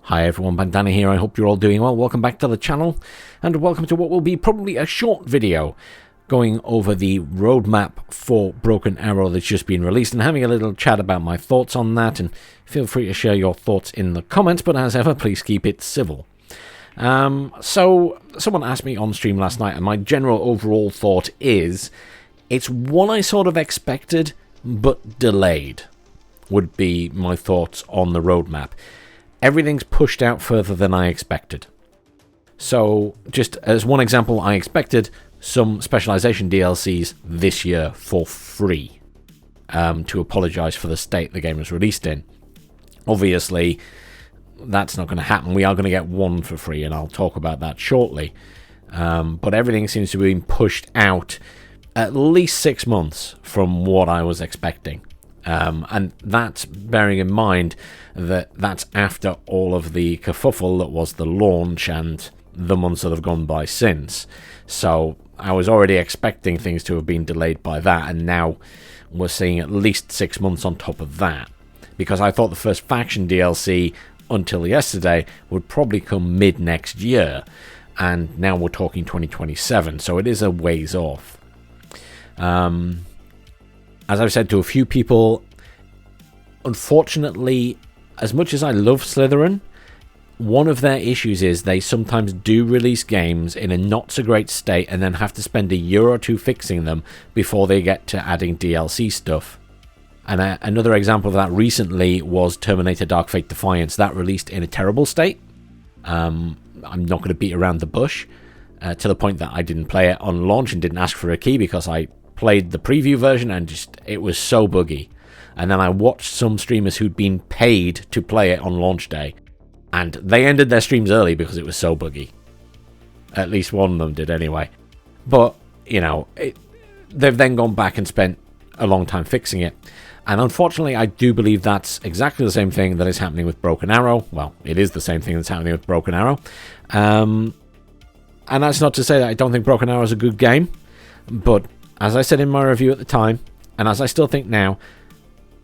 Hi everyone, Bandana here. I hope you're all doing well. Welcome back to the channel, and welcome to what will be probably a short video going over the roadmap for Broken Arrow that's just been released and having a little chat about my thoughts on that. And feel free to share your thoughts in the comments, but as ever, please keep it civil. So someone asked me on stream last night, and my general overall thought is it's what I sort of expected but delayed, would be my thoughts on the roadmap. Everything's pushed out further than I expected. So, just as one example, I expected some specialization DLCs this year for free, to apologize for the state the game was released in. Obviously, that's not going to happen. We are going to get one for free, and I'll talk about that shortly. But everything seems to be being pushed out at least 6 months from what I was expecting. And that's bearing in mind that that's after all of the kerfuffle that was the launch and the months that have gone by since. So I was already expecting things to have been delayed by that, and now we're seeing at least 6 months on top of that. Because I thought the first faction DLC, until yesterday, would probably come mid next year, and now we're talking 2027, so it is a ways off. As I've said to a few people, unfortunately, as much as I love Slytherin, one of their issues is they sometimes do release games in a not-so-great state and then have to spend a year or two fixing them before they get to adding DLC stuff. And another example of that recently was Terminator Dark Fate Defiance. That released in a terrible state. I'm not going to beat around the bush, to the point that I didn't play it on launch and didn't ask for a key because I played the preview version and it was so buggy. And then I watched some streamers who'd been paid to play it on launch day, and they ended their streams early because it was so buggy. At least one of them did anyway. But, you know, they've then gone back and spent a long time fixing it. And unfortunately, I do believe that's exactly the same thing that is happening with Broken Arrow. Well, it is the same thing that's happening with Broken Arrow. And that's not to say that I don't think Broken Arrow is a good game, but as I said in my review at the time, and as I still think now,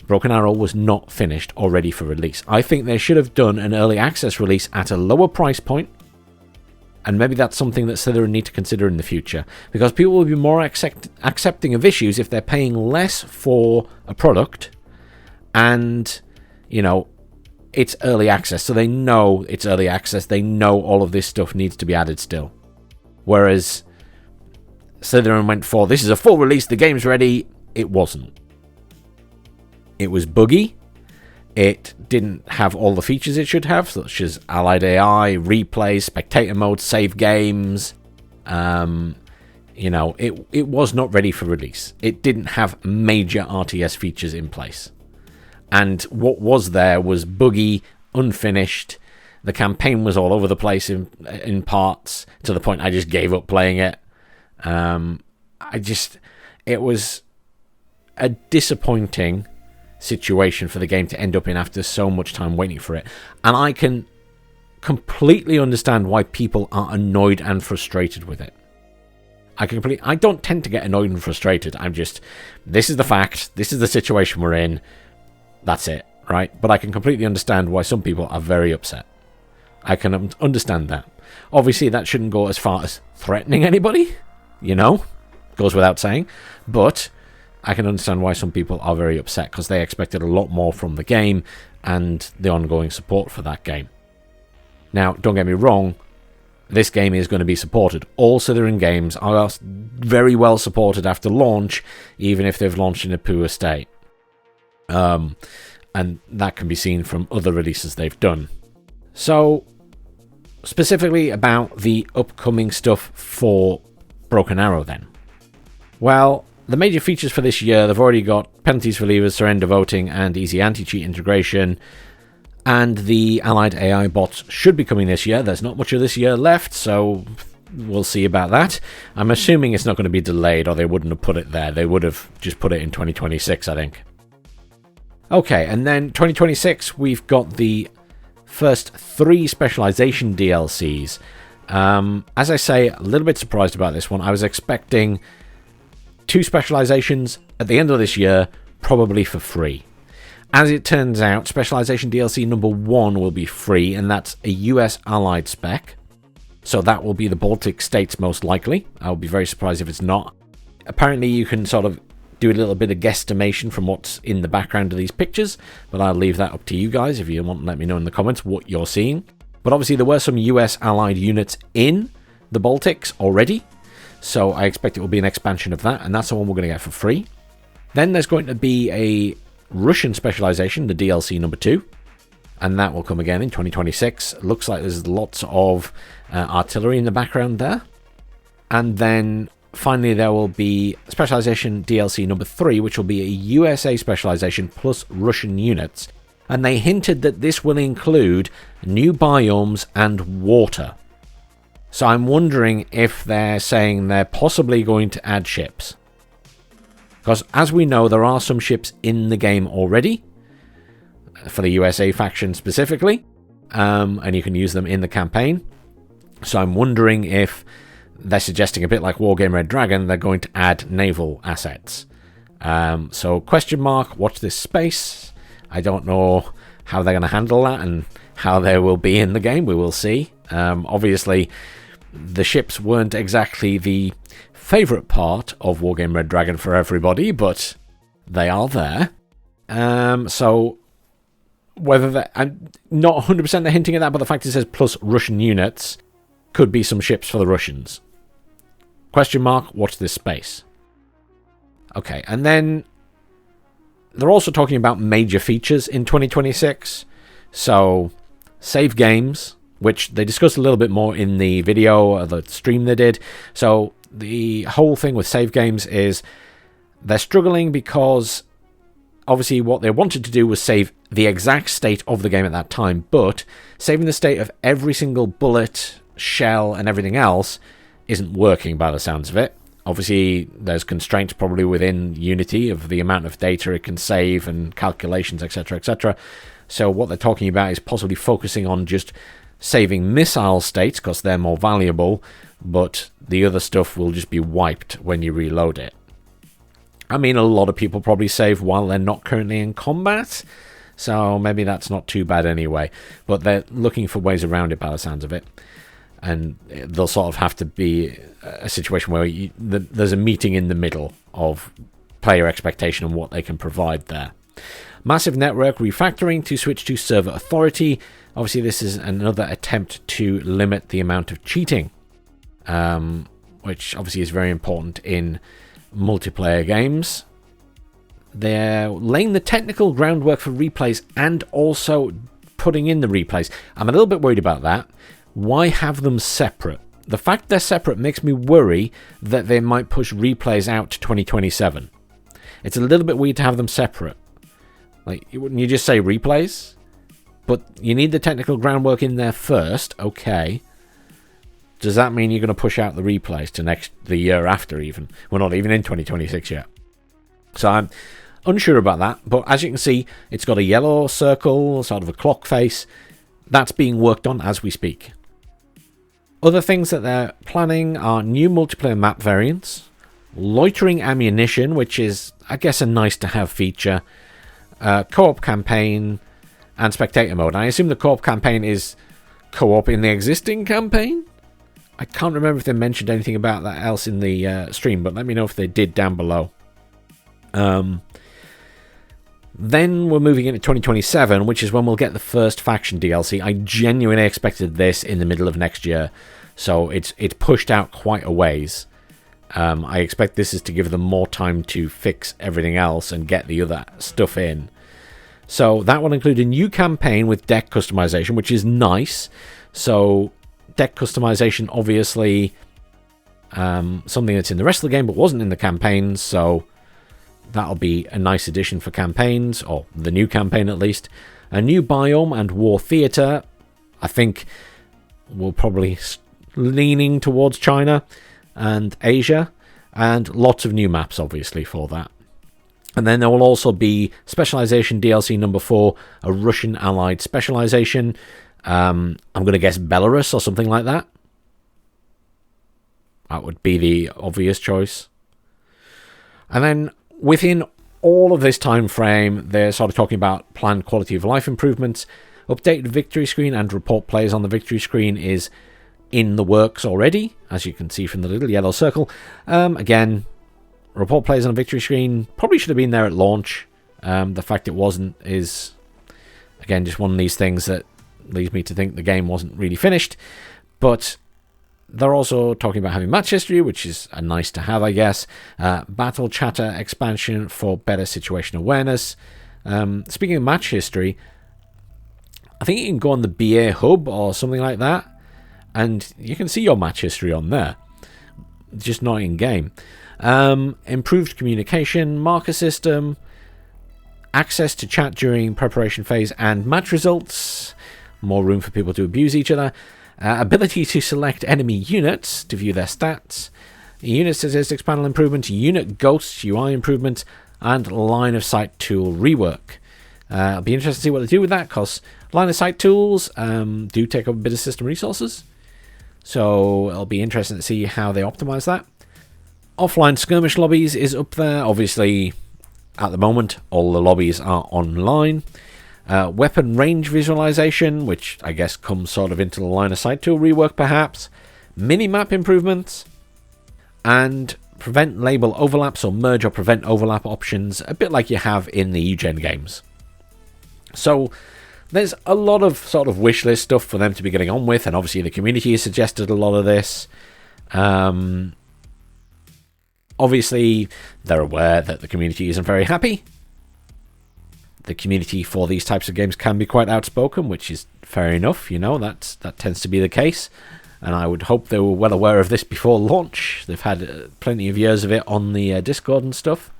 Broken Arrow was not finished or ready for release. I think they should have done an early access release at a lower price point, and maybe that's something that Slytherin need to consider in the future, because people will be more accepting of issues if they're paying less for a product, and, you know, it's early access, so they know it's early access, they know all of this stuff needs to be added still. Whereas Slytherin went for, this is a full release, the game's ready. It wasn't. It was buggy. It didn't have all the features it should have, such as allied AI, replays, spectator mode, save games. You know, it was not ready for release. It didn't have major RTS features in place. And what was there was buggy, unfinished. The campaign was all over the place in parts, to the point I just gave up playing it. It was a disappointing situation for the game to end up in after so much time waiting for it. And I can completely understand why people are annoyed and frustrated with it. I don't tend to get annoyed and frustrated. This is the fact, this is the situation we're in, that's it, right? But I can completely understand why some people are very upset. I can understand that. Obviously, that shouldn't go as far as threatening anybody, you know, goes without saying, but I can understand why some people are very upset because they expected a lot more from the game and the ongoing support for that game. Now, don't get me wrong, this game is going to be supported. All Slytherin games are very well supported after launch, even if they've launched in a poor state. And that can be seen from other releases they've done. So, specifically about the upcoming stuff for Broken Arrow then. Well, the major features for this year, they've already got penalties for leavers, surrender voting, and easy anti-cheat integration. And the allied AI bots should be coming this year. There's not much of this year left, so we'll see about that. I'm assuming it's not going to be delayed, or they wouldn't have put it there. They would have just put it in 2026, I think. Okay, and then 2026, we've got the first 3 specialization DLCs. As I say, a little bit surprised about this one. I was expecting 2 specializations at the end of this year, probably for free. As it turns out, Specialization DLC number 1 will be free, and that's a US Allied spec. So that will be the Baltic states most likely. I would be very surprised if it's not. Apparently you can sort of do a little bit of guesstimation from what's in the background of these pictures, but I'll leave that up to you guys if you want to let me know in the comments what you're seeing. But obviously there were some US Allied units in the Baltics already, so I expect it will be an expansion of that, and that's the one we're going to get for free. Then there's going to be a Russian specialization, the DLC number 2, and that will come again in 2026. Looks like there's lots of artillery in the background there. And then finally there will be specialization DLC number 3, which will be a USA specialization plus Russian units. And they hinted that this will include new biomes and water. So I'm wondering if they're saying they're possibly going to add ships. Because as we know, there are some ships in the game already, for the USA faction specifically, and you can use them in the campaign. So I'm wondering if they're suggesting, a bit like Wargame Red Dragon, they're going to add naval assets. So question mark, watch this space. I don't know how they're going to handle that and how they will be in the game. We will see. Obviously, the ships weren't exactly the favourite part of Wargame Red Dragon for everybody, but they are there. So whether that, I'm not 100% they're hinting at that, but the fact it says plus Russian units could be some ships for the Russians. Question mark, watch this space. Okay, and then they're also talking about major features in 2026. So, save games, which they discussed a little bit more in the video, or the stream they did. So, the whole thing with save games is they're struggling because obviously what they wanted to do was save the exact state of the game at that time, but saving the state of every single bullet, shell, and everything else isn't working by the sounds of it. Obviously, there's constraints probably within Unity of the amount of data it can save and calculations, etc., etc. So what they're talking about is possibly focusing on just saving missile states because they're more valuable, but the other stuff will just be wiped when you reload it. I mean, a lot of people probably save while they're not currently in combat, so maybe that's not too bad anyway. But they're looking for ways around it by the sounds of it. And there'll sort of have to be a situation where there's a meeting in the middle of player expectation and what they can provide there. Massive network refactoring to switch to server authority. Obviously, this is another attempt to limit the amount of cheating, which obviously is very important in multiplayer games. They're laying the technical groundwork for replays and also putting in the replays. I'm a little bit worried about that. Why have them separate? The fact they're separate makes me worry that they might push replays out to 2027. It's a little bit weird to have them separate. Like, wouldn't you just say replays? But you need the technical groundwork in there first, okay. Does that mean you're going to push out the replays to the year after even? We're not even in 2026 yet. So I'm unsure about that, but as you can see, it's got a yellow circle, sort of a clock face. That's being worked on as we speak. Other things that they're planning are new multiplayer map variants, loitering ammunition, which is, I guess, a nice-to-have feature, co-op campaign, and spectator mode. I assume the co-op campaign is co-op in the existing campaign? I can't remember if they mentioned anything about that else in the stream, but let me know if they did down below. Then we're moving into 2027, which is when we'll get the first faction DLC. I genuinely expected this in the middle of next year, so it's pushed out quite a ways. I expect this is to give them more time to fix everything else and get the other stuff in. So that will include a new campaign with deck customization, which is nice. So deck customization, obviously, something that's in the rest of the game but wasn't in the campaign, so that'll be a nice addition for campaigns, or the new campaign at least. A new biome and war theatre. I think we're probably leaning towards China and Asia, and lots of new maps obviously for that. And then there will also be specialization DLC number 4, a Russian allied specialization. I'm going to guess Belarus or something like that. That would be the obvious choice. And then within all of this time frame, they're sort of talking about planned quality of life improvements. Updated victory screen and report players on the victory screen is in the works already, as you can see from the little yellow circle. Again, report players on a victory screen probably should have been there at launch. The fact it wasn't is, again, just one of these things that leads me to think the game wasn't really finished. But they're also talking about having match history, which is a nice to have, I guess. Battle chatter expansion for better situation awareness. Speaking of match history, I think you can go on the BA hub or something like that, and you can see your match history on there, just not in game. Improved communication, marker system, access to chat during preparation phase and match results, more room for people to abuse each other, ability to select enemy units to view their stats, unit statistics panel improvement, unit ghosts UI improvement, and line of sight tool rework. It'll be interesting to see what they do with that, because line of sight tools do take up a bit of system resources, so it'll be interesting to see how they optimize that. Offline skirmish lobbies is up there. Obviously, at the moment, all the lobbies are online. Weapon range visualization, which I guess comes sort of into the line of sight tool rework perhaps. Minimap improvements. And prevent label overlaps or merge or prevent overlap options, a bit like you have in the UGen games. So there's a lot of sort of wish list stuff for them to be getting on with, and obviously the community has suggested a lot of this. Obviously, they're aware that the community isn't very happy. The community for these types of games can be quite outspoken, which is fair enough, you know, that tends to be the case. And I would hope they were well aware of this before launch. They've had plenty of years of it on the Discord and stuff.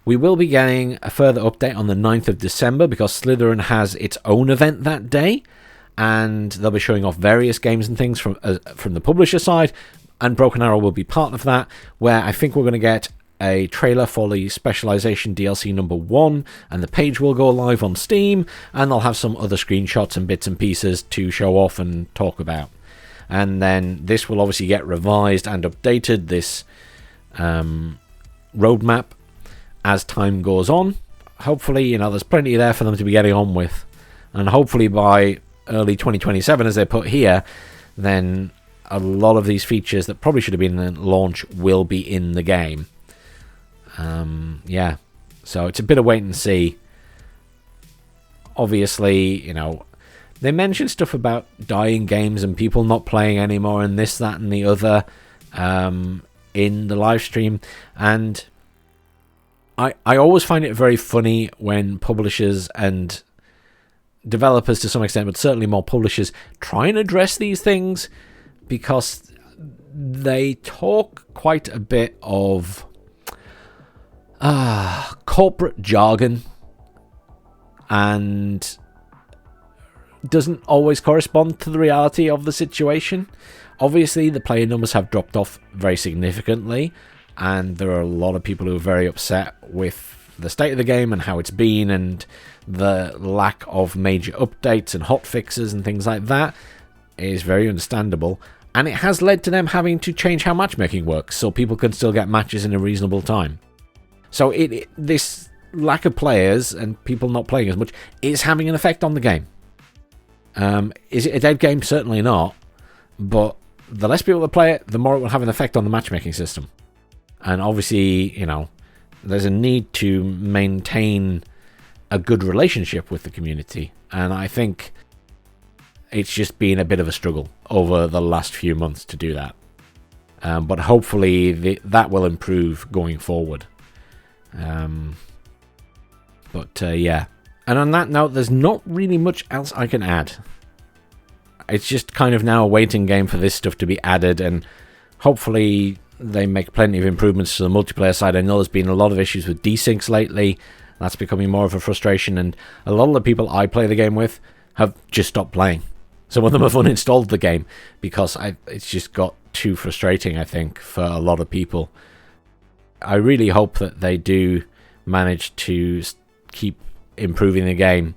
We will be getting a further update on the 9th of December, because Slytherin has its own event that day, and they'll be showing off various games and things from the publisher side, and Broken Arrow will be part of that, where I think we're going to get a trailer for the Specialization DLC number 1, and the page will go live on Steam, and they'll have some other screenshots and bits and pieces to show off and talk about. And then this will obviously get revised and updated, this roadmap, as time goes on. Hopefully, you know, there's plenty there for them to be getting on with. And hopefully by early 2027, as they put here, then a lot of these features that probably should have been in launch will be in the game. Yeah, so it's a bit of wait and see. Obviously, you know, they mentioned stuff about dying games and people not playing anymore and this, that, and the other in the live stream. And I always find it very funny when publishers and developers to some extent, but certainly more publishers, try and address these things, because they talk quite a bit of corporate jargon and doesn't always correspond to the reality of the situation. Obviously, the player numbers have dropped off very significantly, and there are a lot of people who are very upset with the state of the game and how it's been, and the lack of major updates and hot fixes and things like that is very understandable. And it has led to them having to change how matchmaking works so people can still get matches in a reasonable time. So this lack of players and people not playing as much is having an effect on the game. Is it a dead game? Certainly not. But the less people that play it, the more it will have an effect on the matchmaking system. And obviously, you know, there's a need to maintain a good relationship with the community. And I think it's just been a bit of a struggle over the last few months to do that. But hopefully that will improve going forward. Yeah. And on that note, there's not really much else I can add. It's just kind of now a waiting game for this stuff to be added, and hopefully they make plenty of improvements to the multiplayer side. I know there's been a lot of issues with desyncs lately. That's becoming more of a frustration, and a lot of the people I play the game with have just stopped playing. Some of them have uninstalled the game because it's just got too frustrating, I think, for a lot of people. I really hope that they do manage to keep improving the game.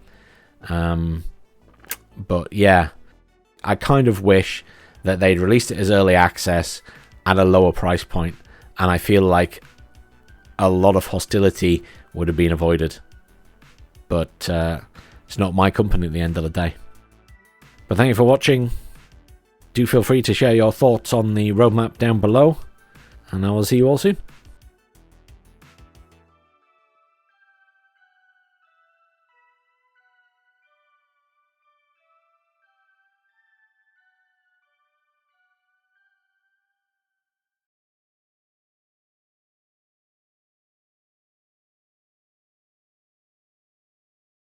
But yeah, I kind of wish that they'd released it as early access at a lower price point, and I feel like a lot of hostility would have been avoided. But it's not my company at the end of the day. But thank you for watching. Do feel free to share your thoughts on the roadmap down below, and I will see you all soon.